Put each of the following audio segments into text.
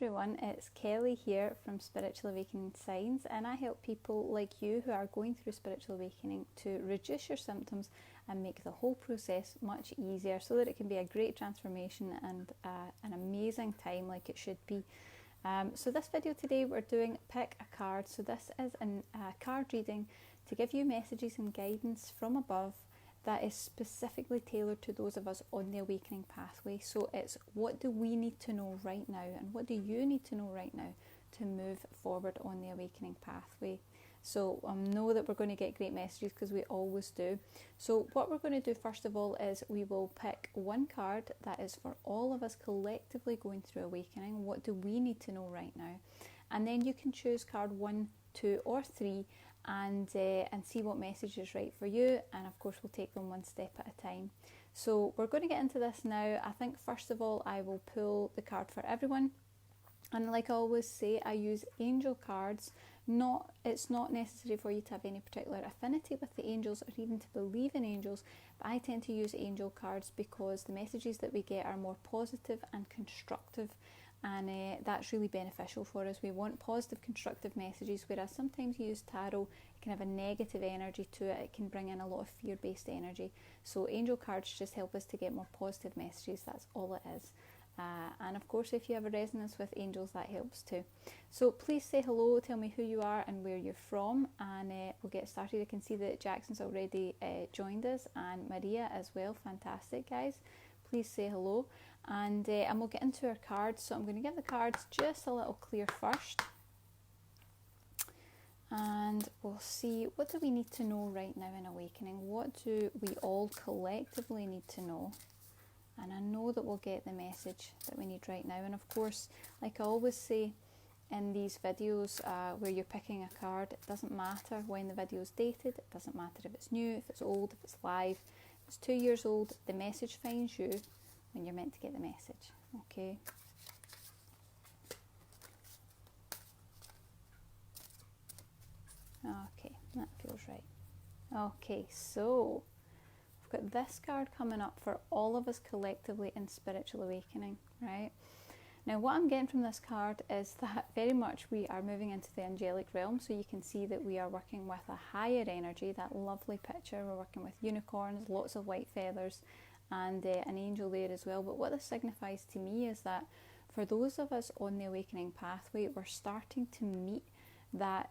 Everyone, it's Kelly here from Spiritual Awakening Signs, and I help people like you who are going through spiritual awakening to reduce your symptoms and make the whole process much easier so that it can be a great transformation and an amazing time like it should be. So this video today we're doing pick a card. So this is a card reading to give you messages and guidance from above that is specifically tailored to those of us on the awakening pathway. So it's what do we need to know right now, and what do you need to know right now to move forward on the awakening pathway. So know that we're going to get great messages because we always do. So what we're going to do first of all is we will pick one card that is for all of us collectively going through awakening. What do we need to know right now? And then you can choose card 1, 2 or 3 and see what message is right for you, and of course we'll take them one step at a time. So we're going to get into this now. I think first of all I will pull the card for everyone, and like I always say, I use angel cards. It's not necessary for you to have any particular affinity with the angels or even to believe in angels, but I tend to use angel cards because the messages that we get are more positive and constructive, and that's really beneficial for us. We want positive, constructive messages, whereas sometimes you use tarot, it can have a negative energy to it. It can bring in a lot of fear-based energy. So angel cards just help us to get more positive messages. That's all it is. And of course, if you have a resonance with angels, that helps too. So please say hello, tell me who you are and where you're from, and we'll get started. I can see that Jackson's already joined us, and Maria as well. Fantastic, guys. Please say hello, and we'll get into our cards. So I'm going to give the cards just a little clear first, and we'll see what do we need to know right now in awakening. What do we all collectively need to know? And I know that we'll get the message that we need right now. And of course, like I always say in these videos where you're picking a card, it doesn't matter when the video is dated. It doesn't matter if it's new, if it's old, if it's live. If it's 2 years old, the message finds you when you're meant to get the message. Okay. Okay, that feels right. Okay, so we've got this card coming up for all of us collectively in spiritual awakening, right? Now what I'm getting from this card is that very much we are moving into the angelic realm. So you can see that we are working with a higher energy, that lovely picture. We're working with unicorns, lots of white feathers, and an angel there as well. But what this signifies to me is that for those of us on the awakening pathway, we're starting to meet that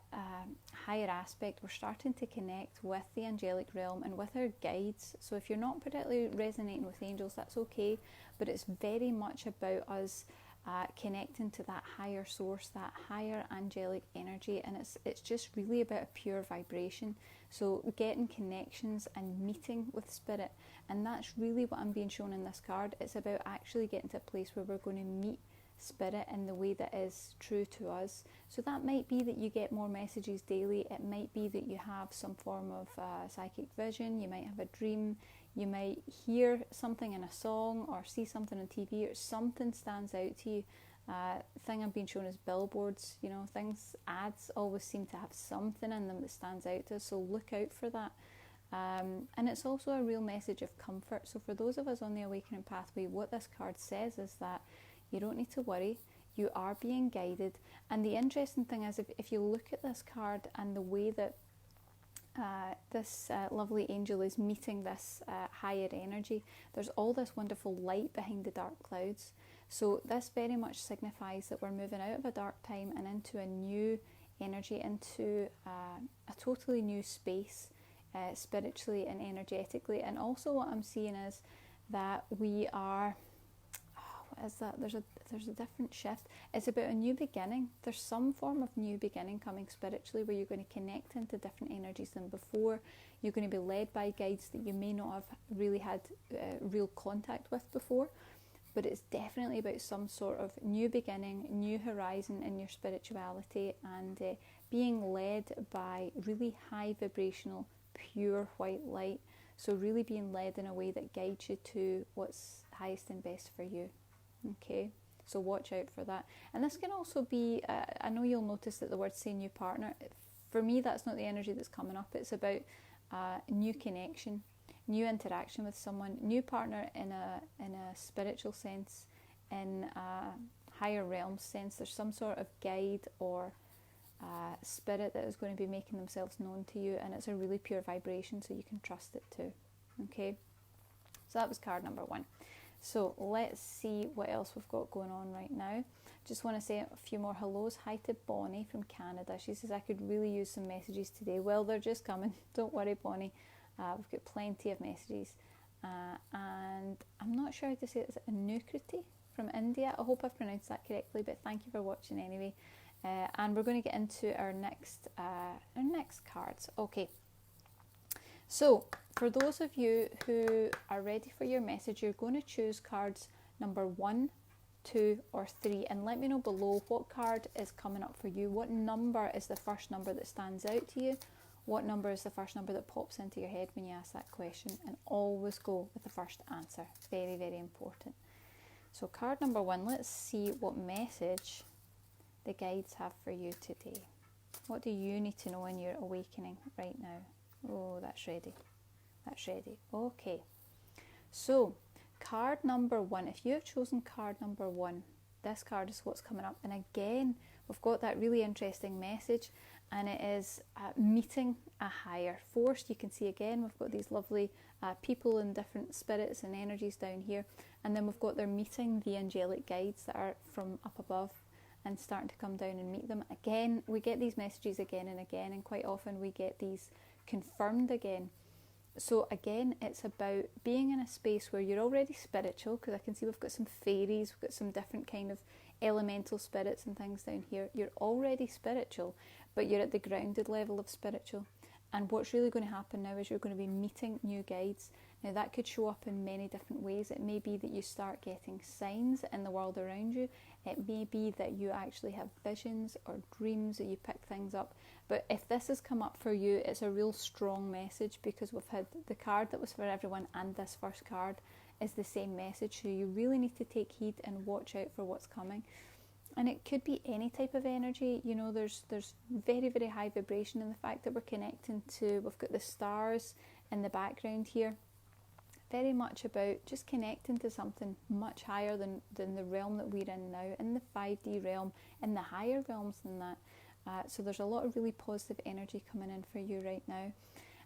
higher aspect. We're starting to connect with the angelic realm and with our guides. So if you're not particularly resonating with angels, that's okay, but it's very much about us connecting to that higher source, that higher angelic energy, and it's just really about a pure vibration. So getting connections and meeting with spirit, and that's really what I'm being shown in this card. It's about actually getting to a place where we're going to meet spirit in the way that is true to us. So that might be that you get more messages daily. It might be that you have some form of psychic vision. You might have a dream. You might hear something in a song or see something on TV, or something stands out to you. Thing I'm being shown is billboards. You know, ads always seem to have something in them that stands out to us, so look out for that. And it's also a real message of comfort. So for those of us on the awakening pathway, what this card says is that you don't need to worry, you are being guided. And the interesting thing is, if you look at this card and the way that this lovely angel is meeting this higher energy, there's all this wonderful light behind the dark clouds. So this very much signifies that we're moving out of a dark time and into a new energy, into a totally new space, spiritually and energetically. And also what I'm seeing is that we are, is that there's a different shift. It's about a new beginning. There's some form of new beginning coming spiritually, where you're going to connect into different energies than before. You're going to be led by guides that you may not have really had real contact with before, but it's definitely about some sort of new beginning, new horizon in your spirituality, and being led by really high vibrational, pure white light. So really being led in a way that guides you to what's highest and best for you. Okay, so watch out for that. And this can also be, I know you'll notice that the word say new partner, for me that's not the energy that's coming up. It's about new connection, new interaction with someone, new partner in a spiritual sense, in higher realms sense there's some sort of guide or spirit that is going to be making themselves known to you, and it's a really pure vibration, so you can trust it too. Okay, so that was card number 1. So let's see what else we've got going on right now. Just want to say a few more hellos. Hi to Bonnie from Canada. She says, I could really use some messages today. Well, they're just coming. Don't worry, Bonnie. We've got plenty of messages. And I'm not sure how to say it. Is it Anukriti from India? I hope I've pronounced that correctly, but thank you for watching anyway. And we're going to get into our next cards. Okay. So, for those of you who are ready for your message, you're going to choose cards number 1, 2 or 3, and let me know below what card is coming up for you. What number is the first number that stands out to you? What number is the first number that pops into your head when you ask that question? And always go with the first answer. Very, very important. So card number 1, let's see what message the guides have for you today. What do you need to know in your awakening right now? Oh, that's ready. That's ready. Okay. So, card number 1. If you have chosen card number 1, this card is what's coming up. And again, we've got that really interesting message, and it is meeting a higher force. You can see again, we've got these lovely people and different spirits and energies down here. And then we've got they're meeting the angelic guides that are from up above and starting to come down and meet them. Again, we get these messages again and again, and quite often we get these confirmed again. So again, it's about being in a space where you're already spiritual, because I can see we've got some fairies, we've got some different kind of elemental spirits and things down here. You're already spiritual, but you're at the grounded level of spiritual. And what's really going to happen now is you're going to be meeting new guides. Now that could show up in many different ways. It may be that you start getting signs in the world around you. It may be that you actually have visions or dreams, that you pick things up. But if this has come up for you, it's a real strong message, because we've had the card that was for everyone and this first card is the same message. So you really need to take heed and watch out for what's coming. And it could be any type of energy. You know, there's very, very high vibration in the fact that we're connecting to, we've got the stars in the background here. Very much about just connecting to something much higher than the realm that we're in now, in the 5D realm, in the higher realms than that. So there's a lot of really positive energy coming in for you right now.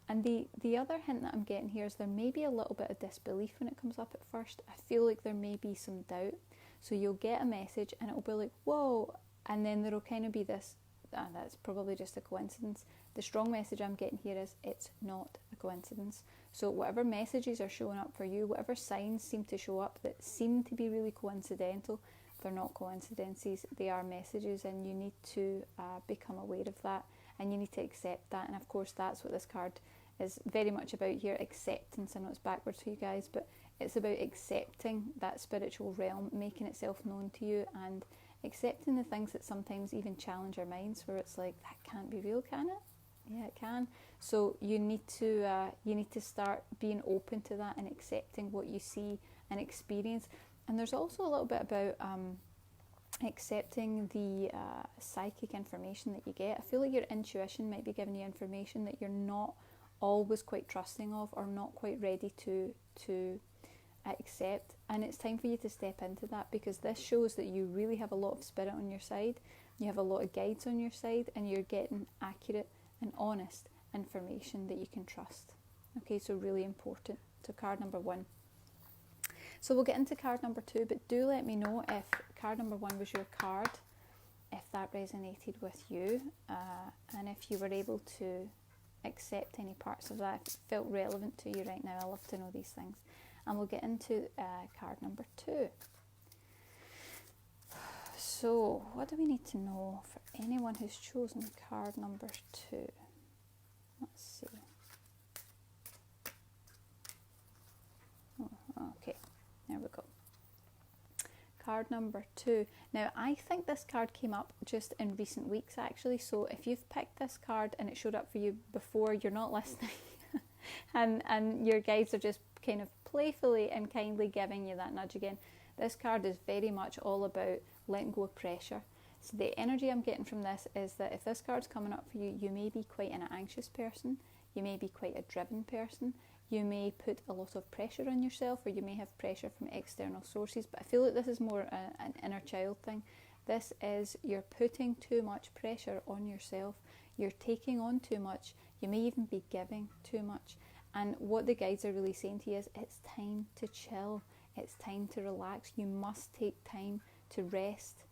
And the other hint that I'm getting here is there may be a little bit of disbelief when it comes up at first. I feel like there may be some doubt. So you'll get a message and it'll be like, whoa, and then there'll kind of be this, that's probably just a coincidence. The strong message I'm getting here is it's not a coincidence. So whatever messages are showing up for you, whatever signs seem to show up that seem to be really coincidental, they're not coincidences, they are messages, and you need to become aware of that, and you need to accept that. And of course that's what this card is very much about here, acceptance. I know it's backwards for you guys, but it's about accepting that spiritual realm, making itself known to you, and accepting the things that sometimes even challenge our minds, where it's like, that can't be real, can it? Yeah, it can. So you need to start being open to that and accepting what you see and experience. And there's also a little bit about accepting the psychic information that you get. I feel like your intuition might be giving you information that you're not always quite trusting of, or not quite ready to accept, and it's time for you to step into that, because this shows that you really have a lot of spirit on your side, you have a lot of guides on your side, and you're getting accurate and honest information that you can trust. Okay, so really important. So card number 1. So we'll get into card number 2, but do let me know if card number 1 was your card, if that resonated with you, and if you were able to accept any parts of that, if it felt relevant to you right now. I love to know these things. And we'll get into card number 2. So what do we need to know for anyone who's chosen card number 2? Let's see. Oh, okay, there we go. Card number 2. Now, I think this card came up just in recent weeks, actually. So if you've picked this card and it showed up for you before, you're not listening. and your guides are just kind of playfully and kindly giving you that nudge again. This card is very much all about letting go of pressure. So the energy I'm getting from this is that if this card's coming up for you, you may be quite an anxious person, you may be quite a driven person, You may put a lot of pressure on yourself, or you may have pressure from external sources, but I feel like this is more an inner child thing. This is you're putting too much pressure on yourself. You're taking on too much. You may even be giving too much. And what the guides are really saying to you is it's time to chill. It's time to relax. You must take time to rest,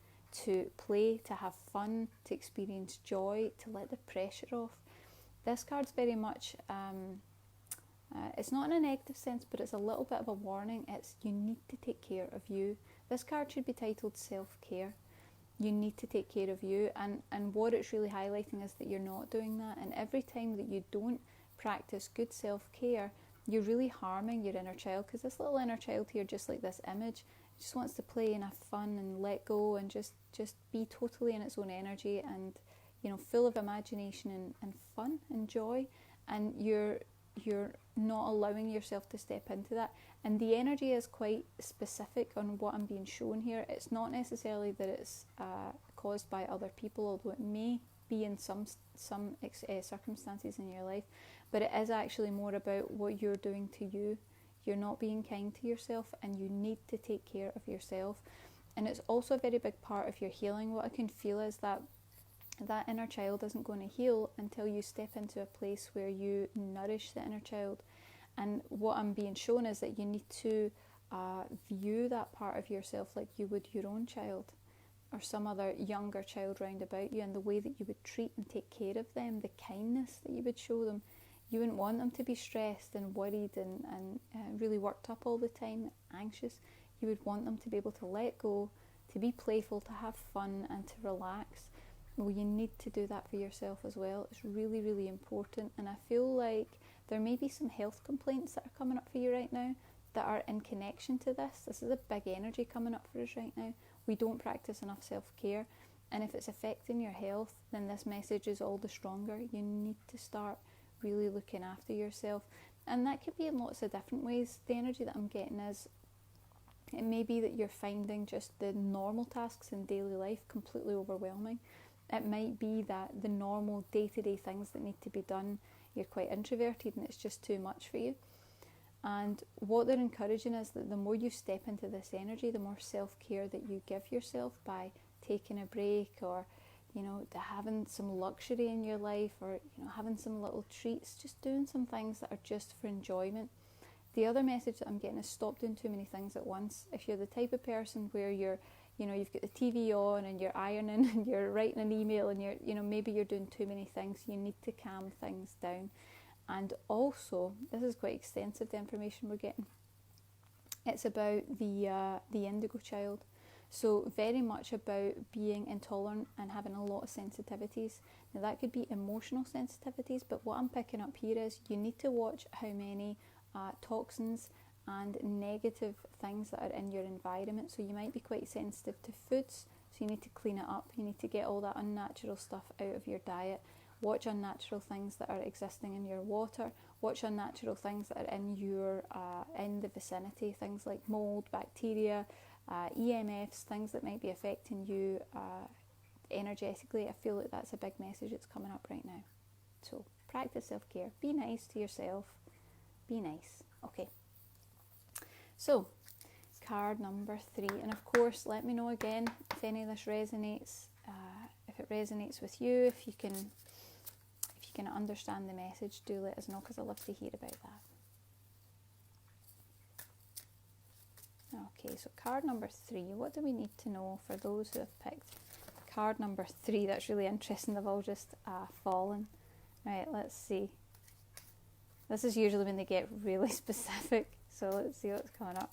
to play, to have fun, to experience joy, to let the pressure off. This card's very much, it's not in a negative sense, but it's a little bit of a warning. It's you need to take care of you. This card should be titled self-care. You need to take care of you, and what it's really highlighting is that you're not doing that, and every time that you don't practice good self-care, you're really harming your inner child, because this little inner child here, just like this image, just wants to play and have fun and let go and just be totally in its own energy and, you know, full of imagination and fun and joy, and you're not allowing yourself to step into that. And the energy is quite specific on what I'm being shown here. It's not necessarily that it's caused by other people, although it may be in some circumstances in your life, but it is actually more about what you're doing to you. You're not being kind to yourself, and you need to take care of yourself. And it's also a very big part of your healing. What I can feel is that inner child isn't going to heal until you step into a place where you nourish the inner child. And what I'm being shown is that you need to view that part of yourself like you would your own child or some other younger child round about you, and the way that you would treat and take care of them, the kindness that you would show them. You wouldn't want them to be stressed and worried and really worked up all the time, anxious. You would want them to be able to let go, to be playful, to have fun and to relax. Well, you need to do that for yourself as well. It's really, really important. And I feel like there may be some health complaints that are coming up for you right now that are in connection to this. This is a big energy coming up for us right now. We don't practice enough self-care. And if it's affecting your health, then this message is all the stronger. You need to start really looking after yourself. And that could be in lots of different ways. The energy that I'm getting is, it may be that you're finding just the normal tasks in daily life completely overwhelming. It might be that the normal day-to-day things that need to be done, you're quite introverted and it's just too much for you. And what they're encouraging is that the more you step into this energy, the more self-care that you give yourself by taking a break, or, you know, having some luxury in your life, or, you know, having some little treats, just doing some things that are just for enjoyment. The other message that I'm getting is stop doing too many things at once. If you're the type of person where you're, you know, you've got the TV on and you're ironing and you're writing an email and you're, you know, maybe you're doing too many things, you need to calm things down. And also, this is quite extensive, the information we're getting. It's about the indigo child. So very much about being intolerant and having a lot of sensitivities. Now that could be emotional sensitivities, but what I'm picking up here is you need to watch how many toxins and negative things that are in your environment. So you might be quite sensitive to foods, so you need to clean it up. You need to get all that unnatural stuff out of your diet. Watch unnatural things that are existing in your water. Watch unnatural things that are in your in the vicinity, things like mold, bacteria, EMFs, things that might be affecting you energetically. I feel like that's a big message that's coming up right now. So practice self-care. Be nice to yourself. Be nice. Okay. So card number 3, and of course let me know again if any of this resonates, if it resonates with you, if you can understand the message. Do let us know, because I love to hear about that. Okay, so card number 3, what do we need to know for those who have picked card number 3? That's really interesting, they've all just fallen. Right, let's see. This is usually when they get really specific, so let's see what's coming up.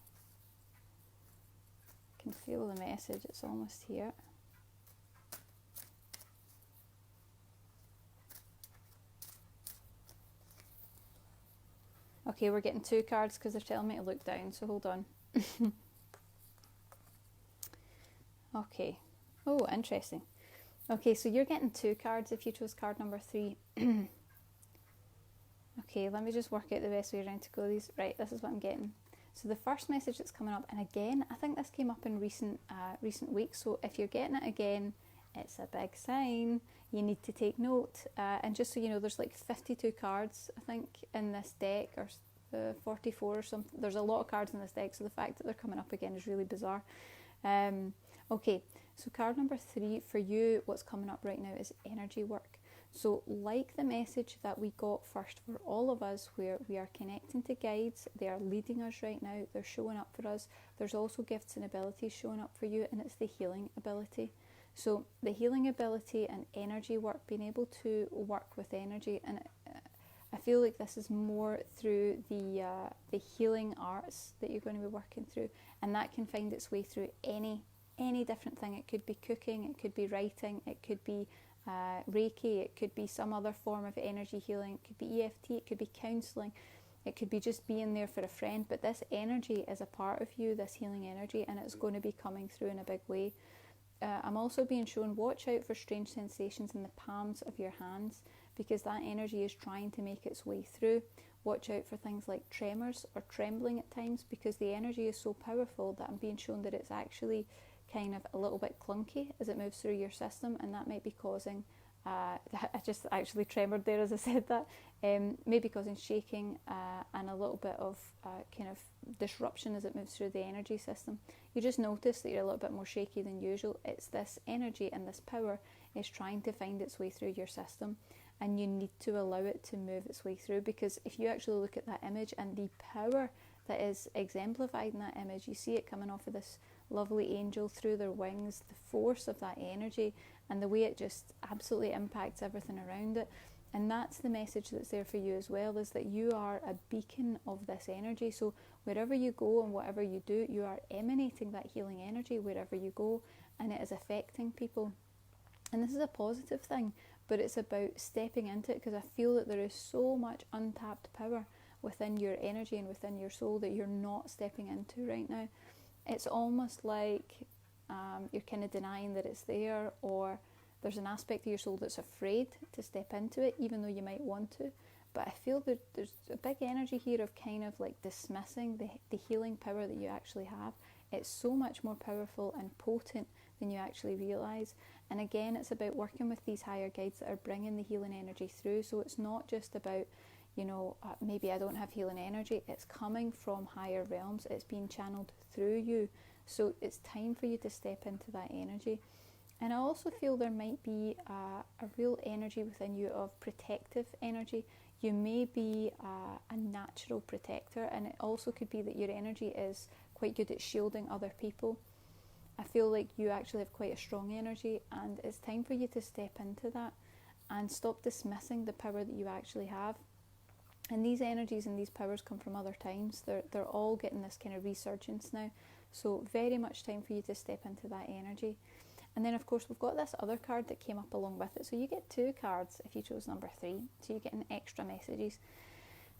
I can feel the message, it's almost here. Okay, we're getting 2 cards because they're telling me to look down, so hold on. Okay. Oh, interesting. Okay, so you're getting 2 cards if you chose card number 3. Okay, let me just work out the best way around to go these. Right, this is what I'm getting. So the first message that's coming up, and again, I think this came up in recent weeks, so if you're getting it again, it's a big sign. You need to take note. And just so you know, there's like 52 cards, I think, in this deck, or 44 or something. There's a lot of cards in this deck, so the fact that they're coming up again is really bizarre. Okay, so card number 3 for you, what's coming up right now is energy work. So like the message that we got first for all of us, where we are connecting to guides, they are leading us right now, they're showing up for us. There's also gifts and abilities showing up for you, and it's the healing ability. So the healing ability and energy work, being able to work with energy, and I feel like this is more through the healing arts that you're going to be working through, and that can find its way through any different thing. It could be cooking, it could be writing, it could be Reiki, it could be some other form of energy healing, it could be EFT, it could be counselling, it could be just being there for a friend. But this energy is a part of you, this healing energy, and it's going to be coming through in a big way. I'm also being shown, watch out for strange sensations in the palms of your hands, because that energy is trying to make its way through. Watch out for things like tremors or trembling at times, because the energy is so powerful that I'm being shown that it's actually kind of a little bit clunky as it moves through your system, and that might be causing I just actually tremored there as I said that, maybe causing shaking and a little bit of kind of disruption as it moves through the energy system. You just notice that you're a little bit more shaky than usual. It's this energy and this power is trying to find its way through your system, and you need to allow it to move its way through, because if you actually look at that image and the power that is exemplified in that image, you see it coming off of this lovely angel through their wings, the force of that energy and the way it just absolutely impacts everything around it. And that's the message that's there for you as well, is that you are a beacon of this energy. So wherever you go and whatever you do, you are emanating that healing energy wherever you go, and it is affecting people. And this is a positive thing, but it's about stepping into it, because I feel that there is so much untapped power within your energy and within your soul that you're not stepping into right now. It's almost like you're kind of denying that it's there, or there's an aspect of your soul that's afraid to step into it, even though you might want to. But I feel that there's a big energy here of kind of like dismissing the healing power that you actually have. It's so much more powerful and potent than you actually realise. And again, it's about working with these higher guides that are bringing the healing energy through. So it's not just about, maybe I don't have healing energy. It's coming from higher realms. It's being channeled through you. So it's time for you to step into that energy. And I also feel there might be a real energy within you of protective energy. You may be a natural protector, and it also could be that your energy is quite good at shielding other people. I feel like you actually have quite a strong energy, and it's time for you to step into that and stop dismissing the power that you actually have. And these energies and these powers come from other times. They're all getting this kind of resurgence now. So very much time for you to step into that energy. And then of course we've got this other card that came up along with it. So you get 2 cards if you chose number 3. So you get an extra messages.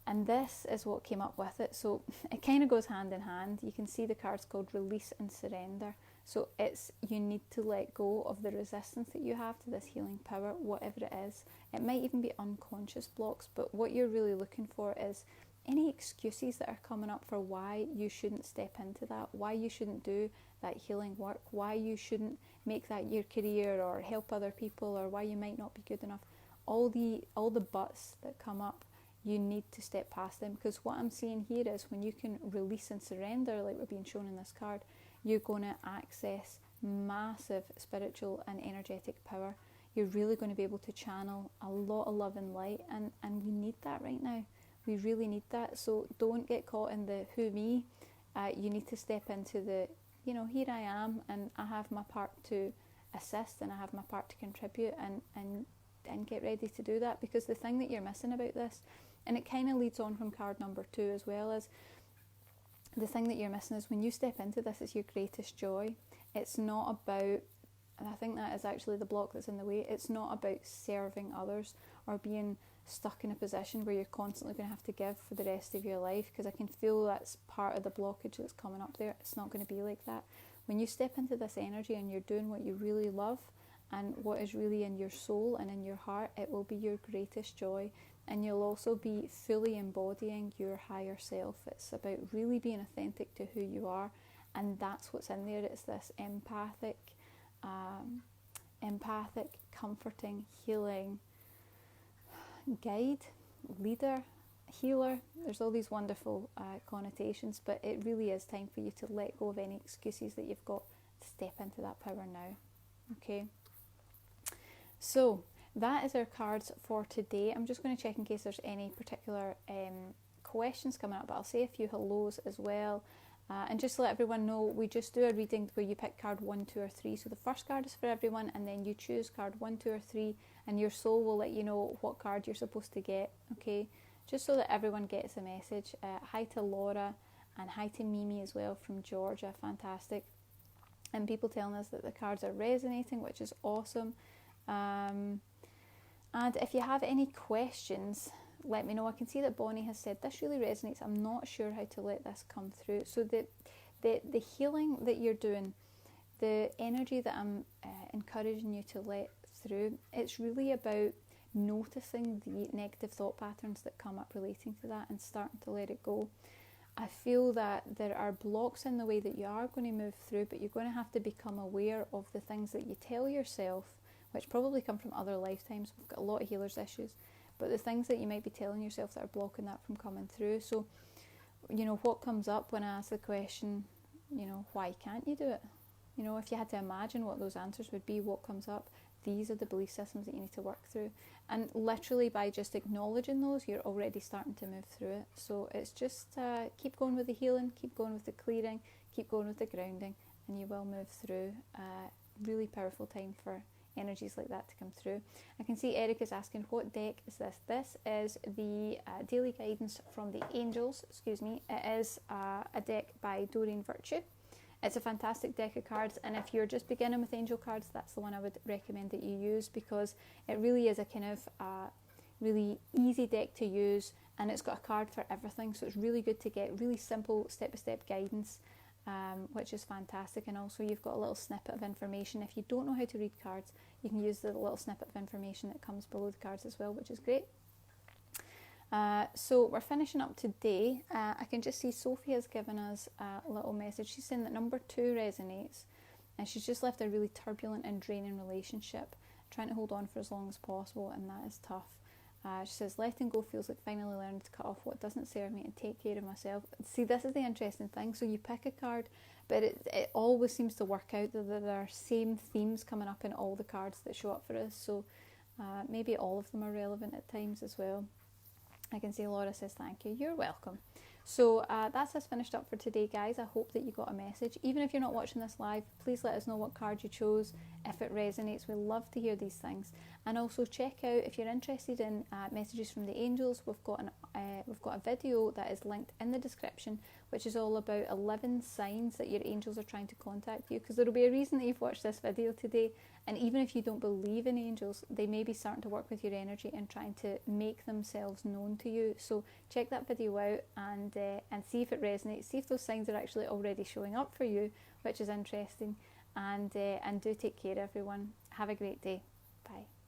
And this is what came up with it. So it kind of goes hand in hand. You can see the card's called Release and Surrender. So it's, you need to let go of the resistance that you have to this healing power, whatever it is. It might even be unconscious blocks, but what you're really looking for is any excuses that are coming up for why you shouldn't step into that, why you shouldn't do that healing work, why you shouldn't make that your career or help other people, or why you might not be good enough. All the buts that come up, you need to step past them, because what I'm seeing here is when you can release and surrender, like we're being shown in this card, you're going to access massive spiritual and energetic power. You're really going to be able to channel a lot of love and light, and we need that right now. We really need that. So don't get caught in the who me. You need to step into the, here I am, and I have my part to assist, and I have my part to contribute, and get ready to do that. Because the thing that you're missing about this, and it kind of leads on from card number 2 as well, is the thing that you're missing is when you step into this, it's your greatest joy. It's not about, and I think that is actually the block that's in the way, it's not about serving others or being stuck in a position where you're constantly going to have to give for the rest of your life, because I can feel that's part of the blockage that's coming up there. It's not going to be like that. When you step into this energy and you're doing what you really love and what is really in your soul and in your heart, it will be your greatest joy. And you'll also be fully embodying your higher self. It's about really being authentic to who you are, and that's what's in there. It's this empathic, comforting, healing guide, leader, healer. There's all these wonderful connotations, but it really is time for you to let go of any excuses that you've got. Step into that power now. Okay, so that is our cards for today. I'm just going to check in case there's any particular questions coming up, but I'll say a few hellos as well. And just to let everyone know, we just do a reading where you pick card 1, 2 or 3. So the first card is for everyone, and then you choose card 1, 2 or 3, and your soul will let you know what card you're supposed to get, okay? Just so that everyone gets the message. Hi to Laura, and hi to Mimi as well from Georgia, fantastic. And people telling us that the cards are resonating, which is awesome. And if you have any questions, let me know. I can see that Bonnie has said, this really resonates. I'm not sure how to let this come through. So the healing that you're doing, the energy that I'm encouraging you to let through, it's really about noticing the negative thought patterns that come up relating to that and starting to let it go. I feel that there are blocks in the way that you are going to move through, but you're going to have to become aware of the things that you tell yourself, which probably come from other lifetimes. We've got a lot of healers' issues. But the things that you might be telling yourself that are blocking that from coming through. So, you know, what comes up when I ask the question, you know, why can't you do it? You know, if you had to imagine what those answers would be, what comes up, these are the belief systems that you need to work through. And literally by just acknowledging those, you're already starting to move through it. So it's just keep going with the healing, keep going with the clearing, keep going with the grounding, and you will move through. Really powerful time for energies like that to come through. I can see Eric is asking, what deck is this? This is the Daily Guidance from the Angels, excuse me. It is a deck by Doreen Virtue. It's a fantastic deck of cards, and if you're just beginning with angel cards, that's the one I would recommend that you use, because it really is a kind of really easy deck to use, and it's got a card for everything, so it's really good to get really simple step-by-step guidance. Which is fantastic, and also you've got a little snippet of information. If you don't know how to read cards, you can use the little snippet of information that comes below the cards as well, which is great. So we're finishing up today. I can just see Sophie has given us a little message. She's saying that number 2 resonates, and she's just left a really turbulent and draining relationship, trying to hold on for as long as possible, and that is tough. She says, letting go feels like finally learning to cut off what doesn't serve me and take care of myself. See, this is the interesting thing. So you pick a card, but it always seems to work out that there are same themes coming up in all the cards that show up for us. So maybe all of them are relevant at times as well. I can see Laura says, thank you. You're welcome. So that's us finished up for today, guys. I hope that you got a message. Even if you're not watching this live, please let us know what card you chose, if it resonates. We love to hear these things. And also check out, if you're interested in messages from the angels, we've got a video that is linked in the description, which is all about 11 signs that your angels are trying to contact you, because there will be a reason that you've watched this video today. And even if you don't believe in angels, they may be starting to work with your energy and trying to make themselves known to you. So check that video out and see if it resonates. See if those signs are actually already showing up for you, which is interesting. And do take care, everyone. Have a great day. Bye.